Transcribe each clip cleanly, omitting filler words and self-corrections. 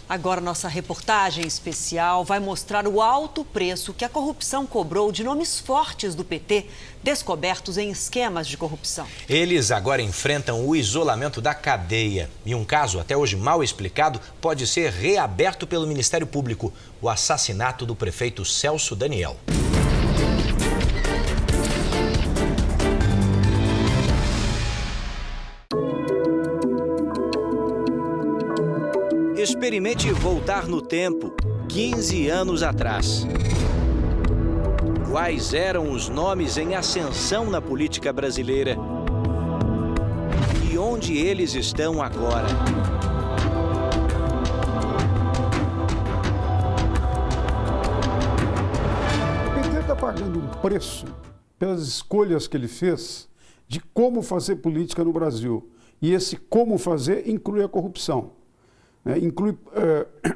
Agora, nossa reportagem especial vai mostrar o alto preço que a corrupção cobrou de nomes fortes do PT, descobertos em esquemas de corrupção. Eles agora enfrentam o isolamento da cadeia. E um caso, até hoje mal explicado, pode ser reaberto pelo Ministério Público: o assassinato do prefeito Celso Daniel. Experimente voltar no tempo, 15 anos atrás. Quais eram os nomes em ascensão na política brasileira? E onde eles estão agora? O PT está pagando um preço pelas escolhas que ele fez de como fazer política no Brasil. E esse como fazer inclui a corrupção. Inclui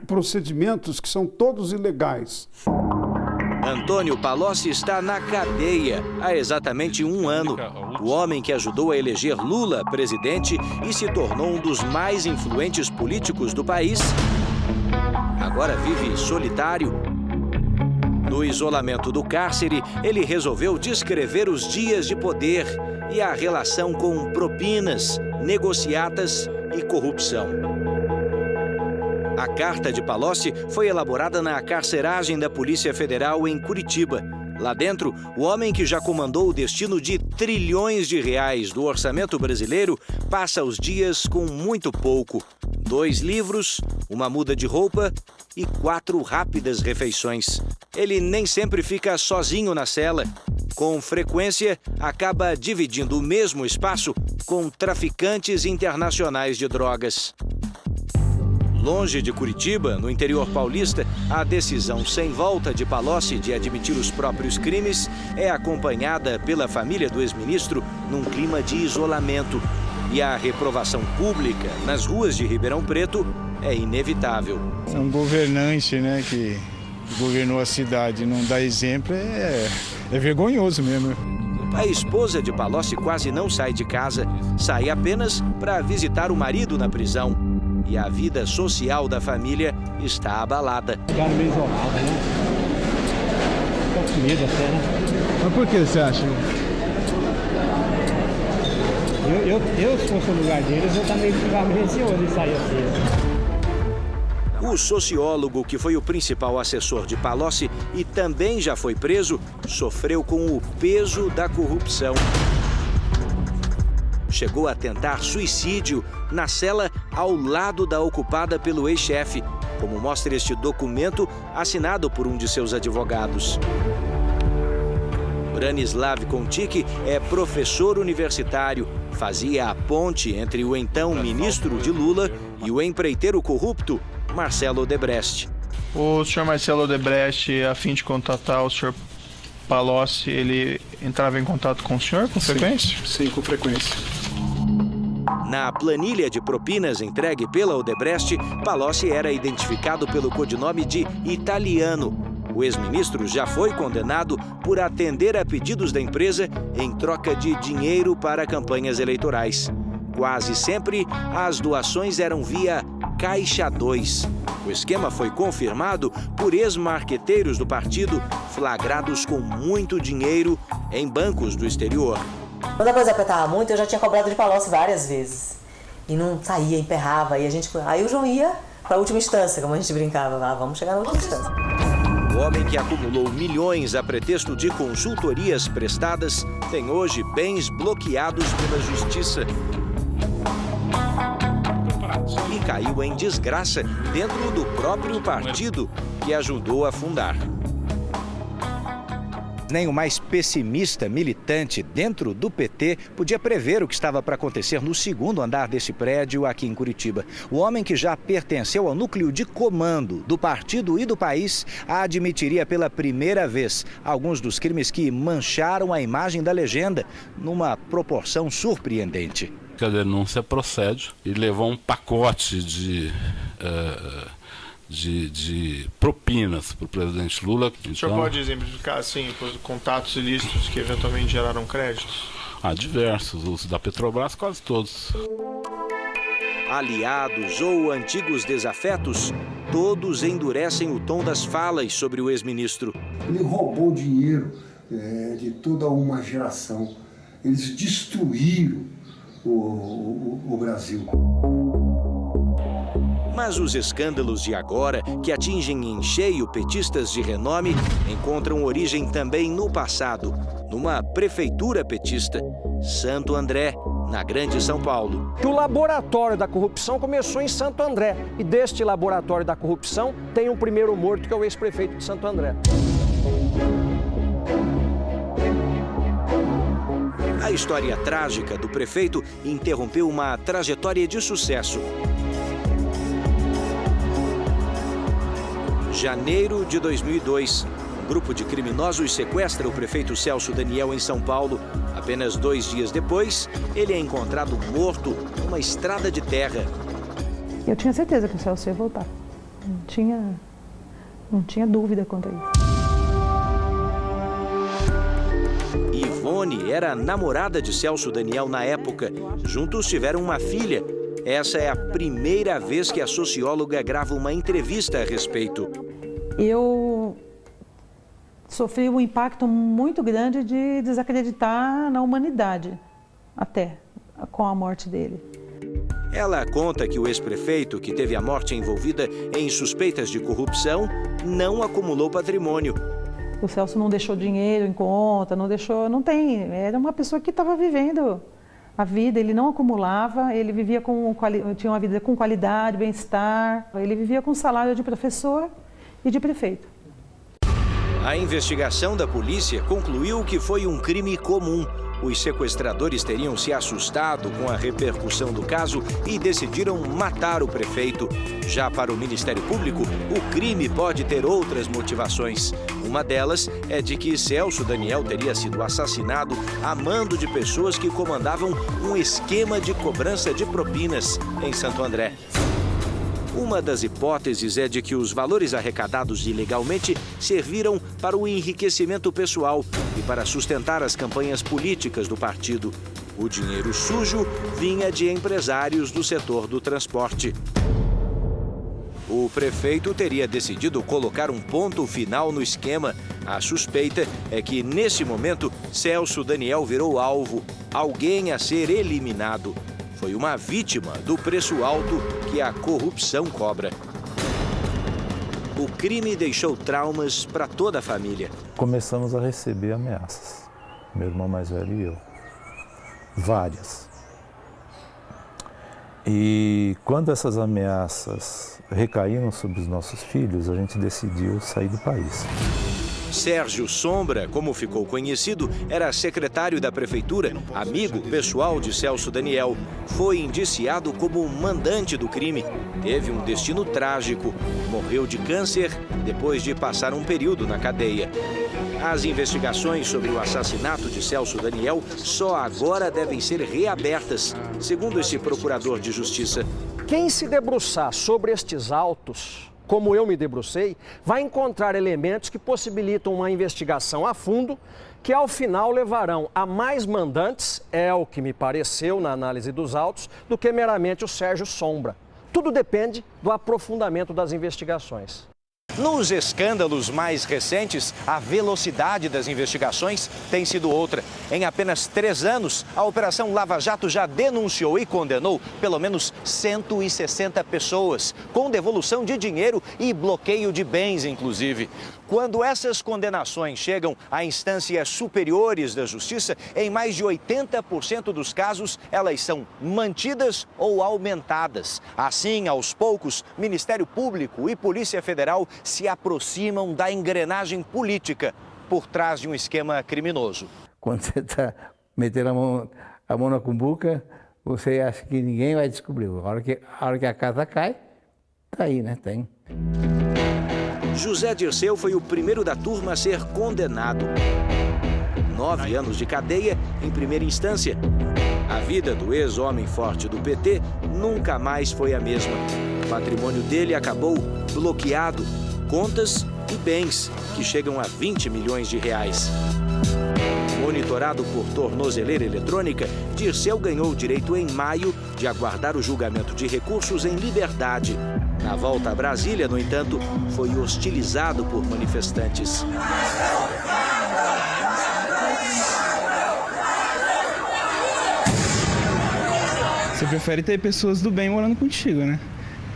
procedimentos que são todos ilegais. Antônio Palocci está na cadeia há exatamente um ano. O homem que ajudou a eleger Lula presidente e se tornou um dos mais influentes políticos do país, agora vive solitário. No isolamento do cárcere, ele resolveu descrever os dias de poder e a relação com propinas, negociatas e corrupção. A carta de Palocci foi elaborada na carceragem da Polícia Federal em Curitiba. Lá dentro, o homem que já comandou o destino de trilhões de reais do orçamento brasileiro passa os dias com muito pouco: 2 livros, uma muda de roupa e 4 rápidas refeições. Ele nem sempre fica sozinho na cela. Com frequência, acaba dividindo o mesmo espaço com traficantes internacionais de drogas. Longe de Curitiba, no interior paulista, a decisão sem volta de Palocci de admitir os próprios crimes é acompanhada pela família do ex-ministro num clima de isolamento. E a reprovação pública nas ruas de Ribeirão Preto é inevitável. É um governante, né, que governou a cidade, não dá exemplo, é vergonhoso mesmo. A esposa de Palocci quase não sai de casa, sai apenas para visitar o marido na prisão. E a vida social da família está abalada. Ficaram meio isolados, né? Ficam com medo até, né? Mas por que você acha? Eu se fosse no lugar deles, eu também ficava meio receoso de sair assim. O sociólogo, que foi o principal assessor de Palocci e também já foi preso, sofreu com o peso da corrupção. Chegou a tentar suicídio na cela ao lado da ocupada pelo ex-chefe, como mostra este documento assinado por um de seus advogados. Branislav Kontic é professor universitário, fazia a ponte entre o então ministro de Lula e o empreiteiro corrupto Marcelo Odebrecht. O senhor Marcelo Odebrecht, a fim de contatar o senhor Palocci, ele entrava em contato com o senhor com frequência? Sim, com frequência. Na planilha de propinas entregue pela Odebrecht, Palocci era identificado pelo codinome de Italiano. O ex-ministro já foi condenado por atender a pedidos da empresa em troca de dinheiro para campanhas eleitorais. Quase sempre, as doações eram via Caixa 2. O esquema foi confirmado por ex-marqueteiros do partido, flagrados com muito dinheiro em bancos do exterior. Quando a coisa apertava muito, eu já tinha cobrado de Palocci várias vezes. E não saía, emperrava. Aí o João ia para a última instância, como a gente brincava. Vamos chegar na última instância. O homem que acumulou milhões a pretexto de consultorias prestadas tem hoje bens bloqueados pela justiça. E caiu em desgraça dentro do próprio partido que ajudou a fundar. Nem o mais pessimista militante dentro do PT podia prever o que estava para acontecer no segundo andar desse prédio aqui em Curitiba. O homem que já pertenceu ao núcleo de comando do partido e do país admitiria pela primeira vez alguns dos crimes que mancharam a imagem da legenda numa proporção surpreendente. A denúncia procede e levou um pacote de propinas para o presidente Lula. O senhor pode exemplificar, assim, os contatos ilícitos que eventualmente geraram créditos? Diversos, os da Petrobras, quase todos. aliados ou antigos desafetos, todos endurecem o tom das falas sobre o ex-ministro. Ele roubou dinheiro de toda uma geração. Eles destruíram o Brasil. Mas os escândalos de agora, que atingem em cheio petistas de renome, encontram origem também no passado, numa prefeitura petista, Santo André, na Grande São Paulo. O laboratório da corrupção começou em Santo André. E deste laboratório da corrupção tem um primeiro morto, que é o ex-prefeito de Santo André. A história trágica do prefeito interrompeu uma trajetória de sucesso. Janeiro de 2002, um grupo de criminosos sequestra o prefeito Celso Daniel em São Paulo. Apenas 2 dias depois, ele é encontrado morto numa estrada de terra. Eu tinha certeza que o Celso ia voltar. Não tinha dúvida quanto a isso. Ivone era namorada de Celso Daniel na época. Juntos tiveram uma filha. Essa é a primeira vez que a socióloga grava uma entrevista a respeito. Eu sofri um impacto muito grande de desacreditar na humanidade, até com a morte dele. Ela conta que o ex-prefeito, que teve a morte envolvida em suspeitas de corrupção, não acumulou patrimônio. O Celso não deixou dinheiro em conta, era uma pessoa que estava vivendo a vida, ele não acumulava, ele vivia tinha uma vida com qualidade, bem-estar, ele vivia com salário de professor e de prefeito. A investigação da polícia concluiu que foi um crime comum. Os sequestradores teriam se assustado com a repercussão do caso e decidiram matar o prefeito. Já para o Ministério Público, o crime pode ter outras motivações. Uma delas é de que Celso Daniel teria sido assassinado a mando de pessoas que comandavam um esquema de cobrança de propinas em Santo André. Uma das hipóteses é de que os valores arrecadados ilegalmente serviram para o enriquecimento pessoal e para sustentar as campanhas políticas do partido. O dinheiro sujo vinha de empresários do setor do transporte. O prefeito teria decidido colocar um ponto final no esquema. A suspeita é que, nesse momento, Celso Daniel virou alvo, alguém a ser eliminado. Foi uma vítima do preço alto que a corrupção cobra. O crime deixou traumas para toda a família. Começamos a receber ameaças, meu irmão mais velho e eu. Várias. E quando essas ameaças recaíram sobre os nossos filhos, a gente decidiu sair do país. Sérgio Sombra, como ficou conhecido, era secretário da prefeitura, amigo pessoal de Celso Daniel. Foi indiciado como mandante do crime. Teve um destino trágico. Morreu de câncer depois de passar um período na cadeia. As investigações sobre o assassinato de Celso Daniel só agora devem ser reabertas, segundo esse procurador de justiça. Quem se debruçar sobre estes autos, como eu me debrucei, vai encontrar elementos que possibilitam uma investigação a fundo, que ao final levarão a mais mandantes, é o que me pareceu na análise dos autos, do que meramente o Sérgio Sombra. Tudo depende do aprofundamento das investigações. Nos escândalos mais recentes, a velocidade das investigações tem sido outra. Em apenas 3 anos, a Operação Lava Jato já denunciou e condenou pelo menos 160 pessoas, com devolução de dinheiro e bloqueio de bens, inclusive. Quando essas condenações chegam a instâncias superiores da Justiça, em mais de 80% dos casos, elas são mantidas ou aumentadas. Assim, aos poucos, Ministério Público e Polícia Federal se aproximam da engrenagem política por trás de um esquema criminoso. Quando você está metendo a mão na cumbuca, você acha que ninguém vai descobrir. A hora que a casa cai, tá aí, né? Tem. José Dirceu foi o primeiro da turma a ser condenado. 9 anos de cadeia em primeira instância. A vida do ex-homem forte do PT nunca mais foi a mesma. O patrimônio dele acabou bloqueado. Contas e bens que chegam a 20 milhões de reais. Monitorado por tornozeleira eletrônica, Dirceu ganhou o direito em maio de aguardar o julgamento de recursos em liberdade. Na volta a Brasília, no entanto, foi hostilizado por manifestantes. Você prefere ter pessoas do bem morando contigo, né?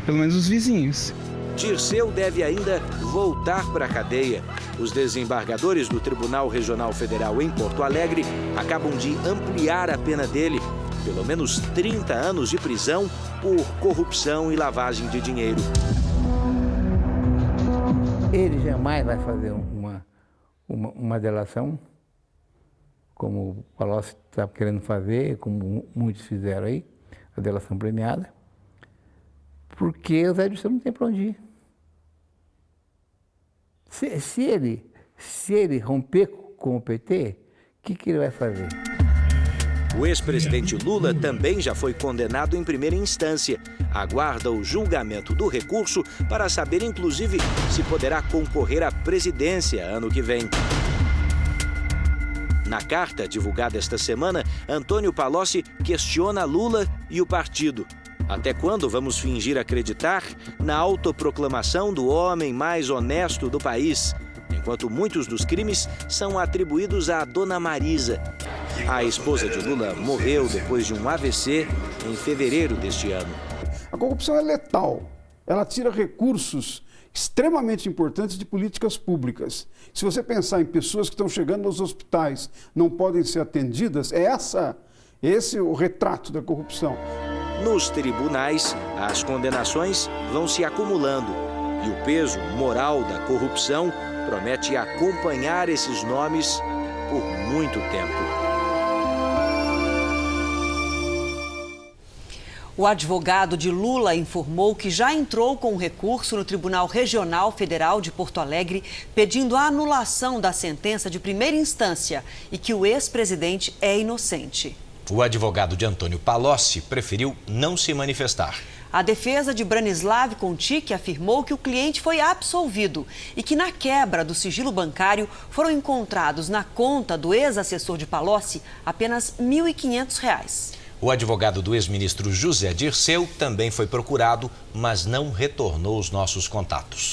Pelo menos os vizinhos. Dirceu deve ainda voltar para a cadeia. Os desembargadores do Tribunal Regional Federal em Porto Alegre acabam de ampliar a pena dele. Pelo menos 30 anos de prisão por corrupção e lavagem de dinheiro. Ele jamais vai fazer uma delação, como o Palocci está querendo fazer, como muitos fizeram aí, a delação premiada, porque o Zé Dirceu não tem para onde ir. Se ele romper com o PT, o que ele vai fazer? O ex-presidente Lula também já foi condenado em primeira instância. Aguarda o julgamento do recurso para saber, inclusive, se poderá concorrer à presidência ano que vem. Na carta divulgada esta semana, Antônio Palocci questiona Lula e o partido. Até quando vamos fingir acreditar na autoproclamação do homem mais honesto do país, enquanto muitos dos crimes são atribuídos à Dona Marisa? A esposa de Lula morreu depois de um AVC em fevereiro deste ano. A corrupção é letal. Ela tira recursos extremamente importantes de políticas públicas. Se você pensar em pessoas que estão chegando aos hospitais, não podem ser atendidas, esse é o retrato da corrupção. Nos tribunais, as condenações vão se acumulando e o peso moral da corrupção promete acompanhar esses nomes por muito tempo. O advogado de Lula informou que já entrou com um recurso no Tribunal Regional Federal de Porto Alegre pedindo a anulação da sentença de primeira instância e que o ex-presidente é inocente. O advogado de Antônio Palocci preferiu não se manifestar. A defesa de Branislav Contic afirmou que o cliente foi absolvido e que na quebra do sigilo bancário foram encontrados na conta do ex-assessor de Palocci apenas R$ 1.500. O advogado do ex-ministro José Dirceu também foi procurado, mas não retornou os nossos contatos.